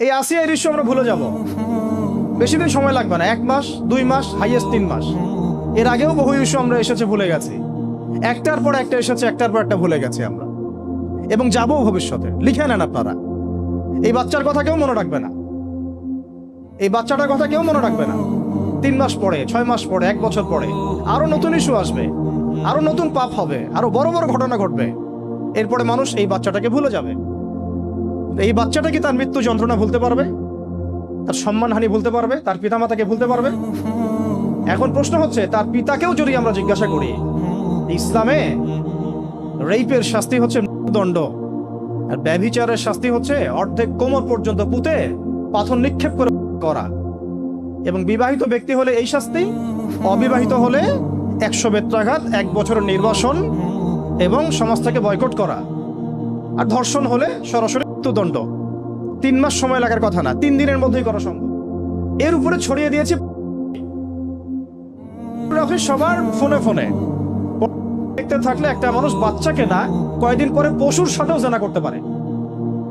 এই আসিয়া এই দৃশ্য আমরা ভুলে যাব, বেশি দিন সময় লাগবে না, 1 মাস 2 মাস হাইয়েস্ট 3 মাস। এর আগেও বহু ইস্যু আমরা এসেছে ভুলে গেছি, একটার পর একটা এসেছে, একটার পর একটা ভুলে গেছি আমরা, এবং যাবো ভবিষ্যতে। লিখে নেন আপনারা, এই বাচ্চার কথা কেউ মনে রাখবে না, এই বাচ্চাটার কথা কেউ মনে রাখবে না। 3 মাস পরে, 6 মাস পরে, 1 বছর পরে আরো নতুন ইস্যু আসবে, আরো নতুন পাপ হবে, আরো বড় বড় ঘটনা ঘটবে। এরপরে মানুষ এই বাচ্চাটাকে ভুলে যাবে। এই বাচ্চাটা কি তার মৃত্যু যন্ত্রণা ভুলতে পারবে? তার সম্মানহানি ভুলতে পারবে? তার পিতামাতাকে ভুলতে পারবে? এখন প্রশ্ন হচ্ছে, তার পিতাকেও যদি আমরা জিজ্ঞাসা করি, ইসলামে রেপের শাস্তি হচ্ছে মৃত্যুদণ্ড, আর ব্যভিচারের শাস্তি হচ্ছে অর্ধেক কোমর পর্যন্ত পুঁতে পাথর নিক্ষেপ করে করা, এবং বিবাহিত ব্যক্তি হলে এই শাস্তি, অবিবাহিত হলে 100 বেত্রাঘাত, 1 বছরের নির্বাসন এবং সমাজ থেকে বয়কট করা, আর ধর্ষণ হলে সরাসরি মৃত্যুদণ্ড। 3 মাস সময় লাগার কথা না, 3 দিনের মধ্যেই করা সম্ভব। এর উপরে ছড়িয়ে দিয়েছে সবার ফোনে ফোনে। দেখতে থাকলে একটা মানুষ বাচ্চাকে না, কয়েকদিন পরে পশুর সাথেও জেনা করতে পারে।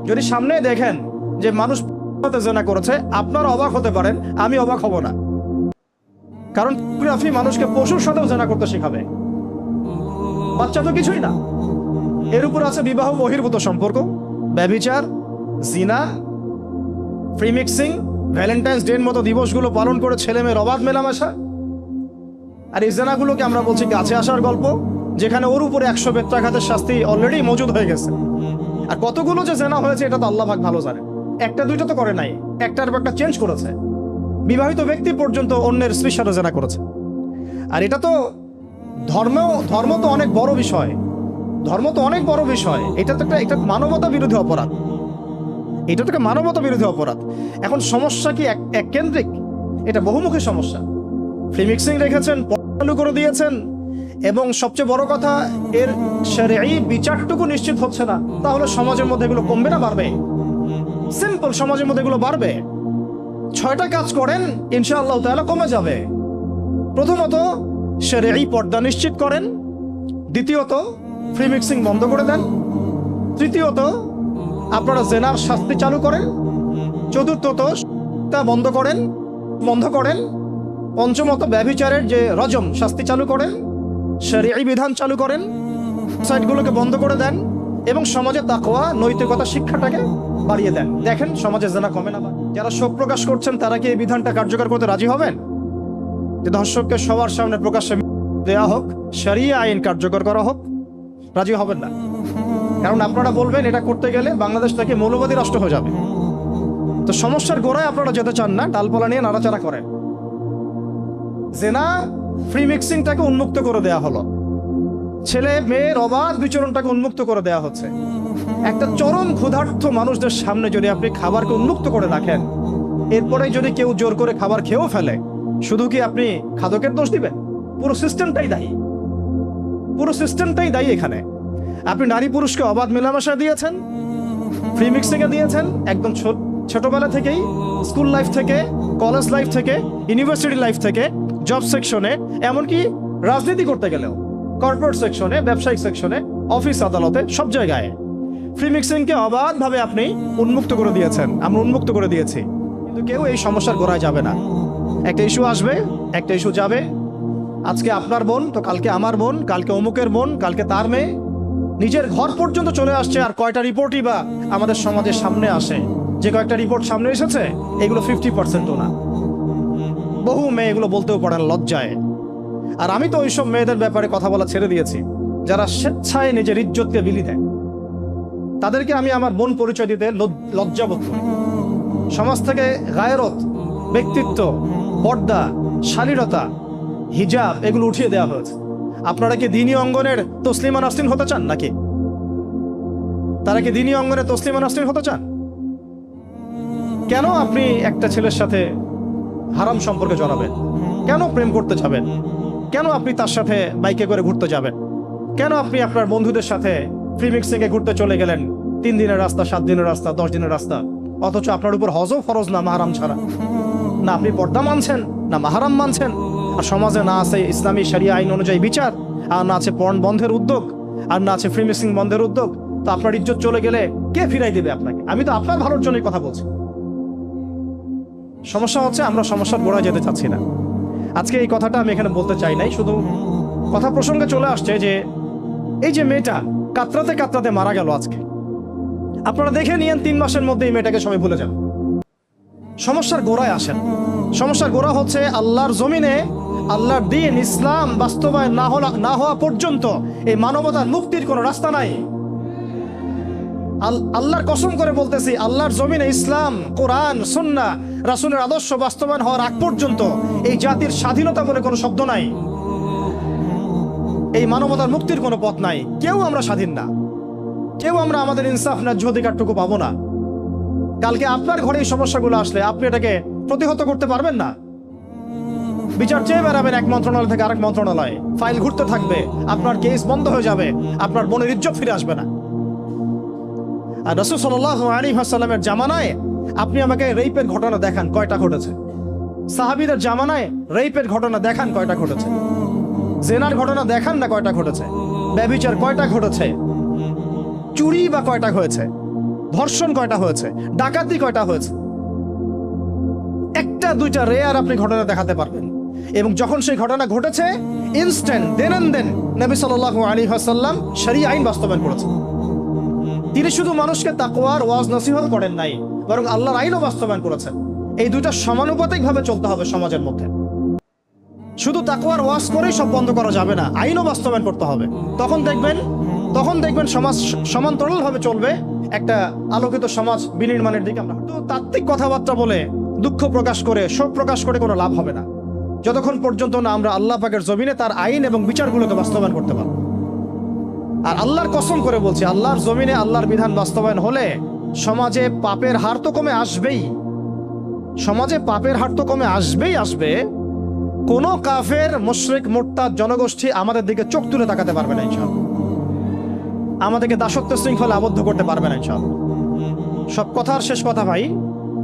যদি সামনে দেখেন যে মানুষ সাথে জেনা করেছে, আপনারা অবাক হতে পারেন, আমি অবাক হব না, কারণ পর্নোগ্রাফি মানুষকে পশুর সাথেও জেনা করতে শেখাবে। বাচ্চা তো কিছুই না। এর উপর আছে বিবাহ বহির্ভূত সম্পর্ক, ব্যভিচার, জিনা, ফ্রি মিক্সিং, ভ্যালেন্টাইন্স ডে এর মতো দিবসগুলো পালন করে ছেলে মেয়ের অবাধ মেলামেশা। আর এই জেনাগুলোকে আমরা বলছি কাছে আসার গল্প, যেখানে ওর উপরে 100 বেত্রাঘাতের শাস্তি অলরেডি মজুদ হয়ে গেছে। আর কতগুলো যে জেনা হয়েছে এটা তো আল্লাহ পাক ভালো জানে। একটা দুইটা তো করে নাই, একটার পর একটা চেঞ্জ করেছে। বিবাহিত ব্যক্তি পর্যন্ত অন্যের স্ত্রীর সাথে জেনা করেছে। আর এটা তো ধর্ম তো অনেক বড় বিষয়, ধর্ম তো অনেক বড় বিষয়। এটা তো একটা মানবতা বিরোধী অপরাধ, এটা তো একটা মানবতা বিরোধী অপরাধ। এখন সমস্যা কি এক কেন্দ্রিক? এটা বহুমুখী সমস্যা। ফ্রি মিক্সিং রেখেছেন, চালু করে দিয়েছেন, এবং সবচেয়ে বড় কথা, এর শরঈ বিচারটুকু নিশ্চিত হচ্ছে না। তাহলে সমাজের মধ্যে এগুলো কমবে না বাড়বে? সিম্পল, সমাজের মধ্যে এগুলো বাড়বে। 6টা কাজ করেন, ইনশাআল্লাহ তাআলা কমে যাবে। প্রথমত, শরঈ পর্দা নিশ্চিত করেন। দ্বিতীয়ত, ফ্রি মিক্সিং বন্ধ করে দেন। তৃতীয়ত, আপনারা জেনার শাস্তি চালু করেন। চতুর্থত, তা বন্ধ করেন। পঞ্চমত, ব্যভিচারের যে রজম শাস্তি চালু করেন, শরঈ বিধান চালু করেন, সাইটগুলোকে বন্ধ করে দেন, এবং সমাজে তাকওয়া, নৈতিকতা শিক্ষাটাকে বাড়িয়ে দেন। দেখেন সমাজে জেনা কমে না। যারা শোক প্রকাশ করছেন তারা কি এই বিধানটা কার্যকর করতে রাজি হবেন? যে ধর্ষককে সবার সামনে প্রকাশ্যে দেয়া হোক, শরিয়া আইন কার্যকর করা হোক? রাজি হবেন না, কারণ আপনারা বলবেন এটা করতে গেলে বাংলাদেশ থেকে মৌলবাদী রাষ্ট্র হয়ে যাবে। তো সমস্যার গোড়ায় আপনারা যেতে চান না, ডালপালা নিয়ে নাড়াচাড়া করেন। জেনা, ফ্রি মিক্সিংটাকে উন্মুক্ত করে দেয়া হলো, ছেলে মেয়ের অবাধ বিচরণটাকে উন্মুক্ত করে দেয়া হচ্ছে। একটা চরম ক্ষুধার্ত মানুষদের সামনে যদি আপনি খাবারকে উন্মুক্ত করে রাখেন, এরপরে যদি কেউ জোর করে খাবার খেয়েও ফেলে, শুধু কি আপনি খাদকের দোষ দিবেন? পুরো সিস্টেমটাই দায়ী এখানে। আপনি নারী পুরুষকে অবাধ মেলামেশা দিয়েছেন, ফ্রি মিক্সিং এ দিয়েছেন, একদম ছোটবেলা থেকেই, স্কুল লাইফ থেকে, কলেজ লাইফ থেকে, ইউনিভার্সিটি লাইফ থেকে, জব সেকশনে, এমনকি রাজনীতি করতে গেলেও কর্পোরেট সেকশনে, ব্যবসায়িক সেকশনে, অফিস আদালতে, সব জায়গায় ফ্রি মিক্সিংকে অবাধভাবে আপনি উন্মুক্ত করে দিয়েছেন। আমরা উন্মুক্ত করে দিয়েছি, কিন্তু কেউ এই সমস্যার গোড়ায় যাবে না। একটা ইস্যু আসবে, একটা ইস্যু যাবে। আজকে আপনার বোন তো কালকে আমার বোন, কালকে অমুকের বোন, কালকে তার মেয়ে, নিজের ঘর পর্যন্ত চলে আসছে। আর কয়টা রিপোর্টই বা আমাদের সমাজের সামনে আসে? যে কয়েকটা রিপোর্ট সামনে এসেছে, এগুলো 50%ও না। বহু মেয়ে এগুলো বলতেও পারে না, লজ্জায়। আর আমি তো ওইসব মেয়েদের ব্যাপারে কথা বলা ছেড়ে দিয়েছি, যারা স্বেচ্ছায় নিজের ইজ্জতকে বিলি দেয়। তাদেরকে আমি আমার বোন পরিচয় দিতে লজ্জাবোধ করি। সমাজ থেকে গায়রত, ব্যক্তিত্ব, পর্দা, শালীনতা, হিজাব এগুলো উঠিয়ে দেওয়া হয়েছে। আপনারা কি দ্বীনি অঙ্গনের তসলিমা নাসরিন হতে চান নাকি? তারা কি দ্বীনি অঙ্গনে তসলিমা নাসরিন হতে চান? কেন আপনি একটা ছেলের সাথে হারাম সম্পর্কে জড়াবেন? কেন প্রেম করতে যাবেন? কেন আপনি তার সাথে বাইকে করে ঘুরতে যাবেন? কেন আপনি আপনার বন্ধুদের সাথে ফ্রি মিক্সিং এ ঘুরতে চলে গেলেন? 3 দিনের রাস্তা, 7 দিনের রাস্তা, 10 দিনের রাস্তা, অথচ আপনার উপর হজও ফরজ না মাহারাম ছাড়া। না আপনি পর্দা মানছেন, না মাহারাম মানছেন। আর সমাজে না আছে ইসলামী শরিয়া আইন অনুযায়ী বিচার, আর না আছে পর্ন বন্ধের উদ্যোগ, আর না আছে ফ্রি মিক্সিং বন্ধের উদ্যোগ। তো আপনার ইজ্জত চলে গেলে কে ফিরাই দেবে আপনাকে? আমি তো আপনার ভালোর জন্যই কথা বলছি। সমস্যা হচ্ছে আমরা সমস্যার গোড়ায় যেতে চাচ্ছি না। আজকে এই কথাটা আমি এখানে বলতে চাই নাই, শুধু কথা প্রসঙ্গে চলে আসছে যে এই যে মেয়েটা কাতরাতে কাতরাতে মারা গেল আজকে, আপনারা দেখে নিয়েন 3 মাসের মধ্যে এই মেয়েটাকে সবাই ভুলে যান। সমস্যার গোড়ায় আসেন। সমস্যার গোড়া হচ্ছে আল্লাহর জমিনে আল্লাহর দ্বীন ইসলাম বাস্তবায়ন না হওয়া পর্যন্ত এই মানবতার মুক্তির কোনো রাস্তা নাই। আল্লাহর কসম করে বলতেছি, আল্লাহর জমিনে ইসলাম, কোরআন, সুন্নাহ, রাসূলের আদর্শ বাস্তবায়ন হওয়ার আগ পর্যন্ত এই জাতির স্বাধীনতা বলে কোনো শব্দ নাই, এই মানবতার মুক্তির কোনো পথ নাই। কেউ আমরা স্বাধীন না, কেউ আমরা আমাদের ইনসাফ ন্যায্য অধিকারটুকু পাবো না। কালকে আপনার ঘরে এই সমস্যাগুলো আসলে আপনি এটাকে প্রতিহত করতে পারবেন না। বিচার চেয়ে বেড়াবেন এক মন্ত্রণালয় থেকে আরেক মন্ত্রণালয়ে, ফাইল ঘুরতে থাকবে, আপনার কেস বন্ধ হয়ে যাবে, আপনার বোনের ইজ্জত ফিরে আসবে না। আর রাসূল সাল্লাল্লাহু আলাইহি ওয়াসাল্লামের জামানায় আপনি আমাকে রেপের ঘটনা দেখান কয়টা ঘটেছে? সাহাবীদের জামানায় রেপের ঘটনা দেখান কয়টা ঘটেছে? জেনার ঘটনা দেখান না কয়টা ঘটেছে? ব্যভিচার কয়টা ঘটেছে? চুরি বা কয়টা হয়েছে? ধর্ষণ কয়টা হয়েছে? ডাকাতি কয়টা হয়েছে? একটা দুইটা রেয়ার আপনি ঘটনা দেখাতে পারবেন। এবং যখন সেই ঘটনা ঘটেছে ইনস্ট্যান্ট দেন নবী সাল্লাল্লাহু আলাইহি ওয়াসাল্লাম শরীয়ত আইন বাস্তবায়ন করেছেন। তিনি শুধু মানুষকে তাকওয়ার ওয়াজ নসিহত করেন নাই, বরং আল্লাহর আইনও বাস্তবায়ন করেছেন। এই দুইটা সমানুপাতিকভাবে চলতে হবে সমাজের মধ্যে। শুধু তাকওয়ার ওয়াজ করেই সব বন্ধ করা যাবে না, আইনও বাস্তবায়ন করতে হবে। তখন দেখবেন সমাজ সমান্তরালভাবে চলবে, একটা আলোকিত সমাজ বিনির্মাণের দিকে আমরা। তো তাত্ত্বিক কথাবার্তা বলে, দুঃখ প্রকাশ করে, শোক প্রকাশ করে কোনো লাভ হবে না, যতক্ষণ পর্যন্ত না আমরা আল্লাহ পাকের জমিনে তার আইন এবং বিচারগুলোকে বাস্তবায়ন করতে পারব। আর আল্লাহর কসম করে বলছি, আল্লাহর জমিনে আল্লাহর বিধান বাস্তবায়ন হলে সমাজে পাপের হার তো কমে আসবেই। সমাজে পাপের হার তো কমে আসবে। কোনো কাফের, মুশরিক, মুরতাদ জনগোষ্ঠী আমাদের দিকে চোখ তুলে তাকাতে পারবে না ইনশাআল্লাহ। আমাদেরকে দাসত্ব শৃঙ্খলে আবদ্ধ করতে পারবে না ইনশাআল্লাহ। সব কথার শেষ কথা ভাই,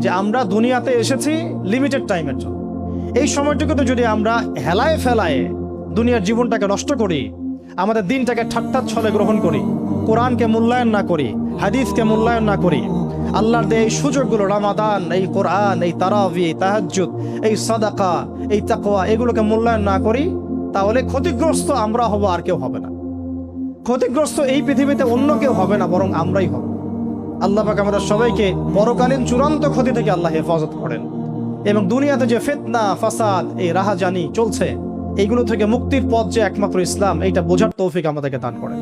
যে আমরা দুনিয়াতে এসেছি লিমিটেড টাইমের জন্য। এই সময়টুকুতে যদি আমরা হেলায় ফেলায় দুনিয়ার জীবনটাকে নষ্ট করি, আমাদের দিনটাকে ঠাট্টার ছলে গ্রহণ করি, কোরআনকে মূল্যায়ন না করি, হাদিসকে মূল্যায়ন না করি, আল্লাহর দেয় এই সুযোগগুলো, রমাদান, এই কোরআন, এই তারাবি, এই তাহাজ্জুদ, এই সাদাকা, এই তাকওয়া, এগুলোকে মূল্যায়ন না করি, তাহলে ক্ষতিগ্রস্ত আমরা হব, আর কেউ হবে না। ক্ষতিগ্রস্ত এই পৃথিবীতে অন্য কেউ হবে না, বরং আমরাই হব। আল্লাহ পাক আমাদের সবাইকে পরকালীন চূড়ান্ত ক্ষতি থেকে আল্লাহ হেফাজত করেন, এবং দুনিয়াতে যে ফিতনা, ফাসাদ, এই রাহাজানি চলছে, এইগুলো থেকে মুক্তির পথ যে একমাত্র ইসলাম, এইটা বোঝার তৌফিক আমাদেরকে দান করেন।